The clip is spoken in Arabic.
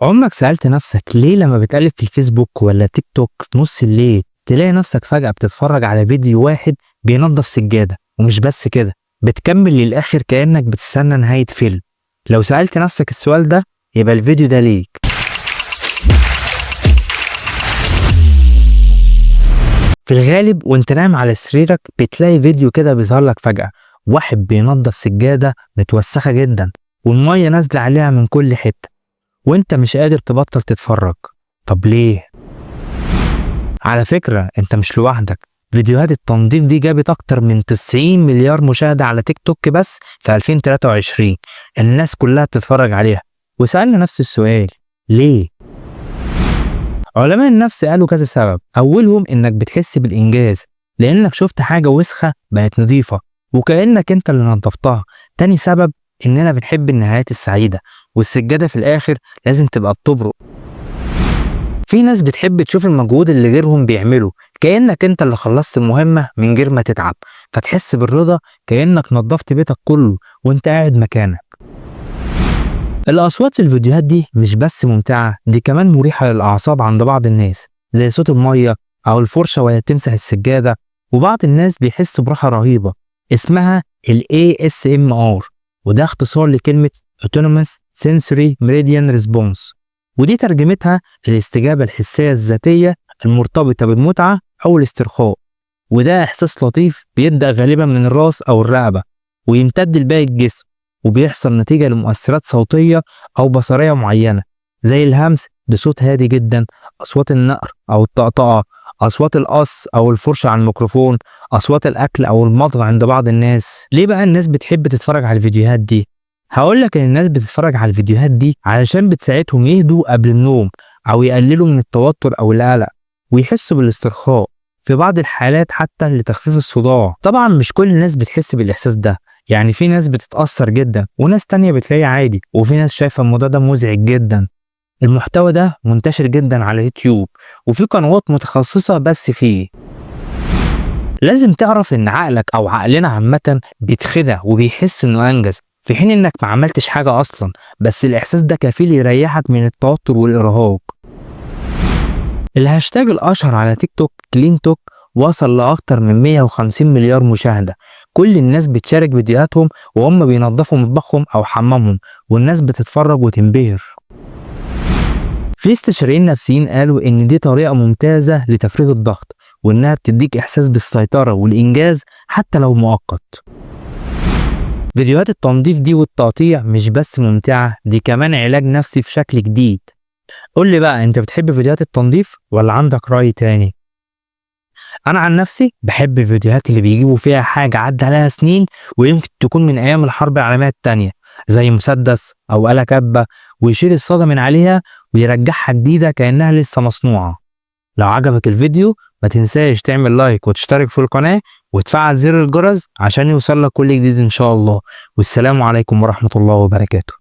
عمرك سألت نفسك ليه لما بتقلب في الفيسبوك ولا تيك توك في نص الليل تلاقي نفسك فجأة بتتفرج على فيديو واحد بينظف سجادة؟ ومش بس كده، بتكمل للآخر كأنك بتستنى نهاية فيلم. لو سألت نفسك السؤال ده يبقى الفيديو ده ليك. في الغالب وانت نايم على سريرك بتلاقي فيديو كده بيظهر لك فجأة، واحد بينظف سجادة متوسخة جدا والمية نازلة عليها من كل حتة، وانت مش قادر تبطل تتفرج. طب ليه؟ على فكرة انت مش لوحدك، فيديوهات التنظيف دي جابت اكتر من 90 مليار مشاهدة على تيك توك بس في 2023. الناس كلها بتتفرج عليها. وسألنا نفس السؤال، ليه؟ علماء النفس قالوا كذا سبب. اولهم انك بتحس بالانجاز لانك شفت حاجة وسخة بقت نظيفة وكأنك انت اللي نظفتها. تاني سبب اننا بنحب النهايات السعيدة، والسجادة في الاخر لازم تبقى بتبرق. في ناس بتحب تشوف المجهود اللي غيرهم بيعمله كأنك انت اللي خلصت المهمة من غير ما تتعب، فتحس بالرضا كأنك نظفت بيتك كله وانت قاعد مكانك. الأصوات في الفيديوهات دي مش بس ممتعة، دي كمان مريحة للأعصاب عند بعض الناس، زي صوت المية أو الفرشة وهي بتمسح السجادة. وبعض الناس بيحسوا براحة رهيبة اسمها ال ASMR، وده اختصار لكلمة Autonomous Sensory Meridian Response، ودي ترجمتها الاستجابة الحسية الذاتية المرتبطة بالمتعة أو الاسترخاء. وده إحساس لطيف بيبدأ غالبا من الراس أو الرقبة ويمتد لباقي الجسم، وبيحصل نتيجة لمؤثرات صوتية أو بصرية معينة، زي الهمس بصوت هادي جدا، أصوات النقر أو الطقطقة، أصوات القص أو الفرشة على الميكروفون، أصوات الأكل أو المضغ عند بعض الناس. ليه بقى الناس بتحب تتفرج على الفيديوهات دي؟ هقولك إن الناس بتتفرج على الفيديوهات دي علشان بتساعدهم يهدوا قبل النوم أو يقللوا من التوتر أو القلق ويحسوا بالاسترخاء، في بعض الحالات حتى لتخفيف الصداع. طبعا مش كل الناس بتحس بالإحساس ده، يعني في ناس بتتأثر جدا وناس تانية بتلاقيه عادي، وفي ناس شايفة الموضوع ده مزعج جدا. المحتوى ده منتشر جدا على يوتيوب وفي قنوات متخصصة بس فيه. لازم تعرف ان عقلك او عقلنا عامة بيتخدع وبيحس انه انجز، في حين انك ما عملتش حاجة اصلا، بس الاحساس ده كفيل يريحك من التوتر والارهاق. الهاشتاج الاشهر على تيك توك كلين توك وصل لاكتر من 150 مليار مشاهدة. كل الناس بتشارك فيديوهاتهم وهم بينظفوا مطبخهم او حمامهم، والناس بتتفرج وتنبهر. في استشاريين نفسيين قالوا ان دي طريقة ممتازة لتفريغ الضغط، وانها بتديك احساس بالسيطرة والانجاز حتى لو مؤقت. فيديوهات التنظيف دي والتقطيع مش بس ممتعة، دي كمان علاج نفسي في شكل جديد. قول لي بقى، انت بتحب فيديوهات التنظيف ولا عندك رأي تاني؟ انا عن نفسي بحب الفيديوهات اللي بيجيبوا فيها حاجة عدى عليها سنين ويمكن تكون من ايام الحرب العالمية التانية، زي مسدس او آلة كبة، ويشيل الصدى من عليها ويرجعها جديدة كأنها لسه مصنوعة. لو عجبك الفيديو ما تنساش تعمل لايك وتشترك في القناة وتفعل زر الجرس عشان يوصلك كل جديد ان شاء الله. والسلام عليكم ورحمة الله وبركاته.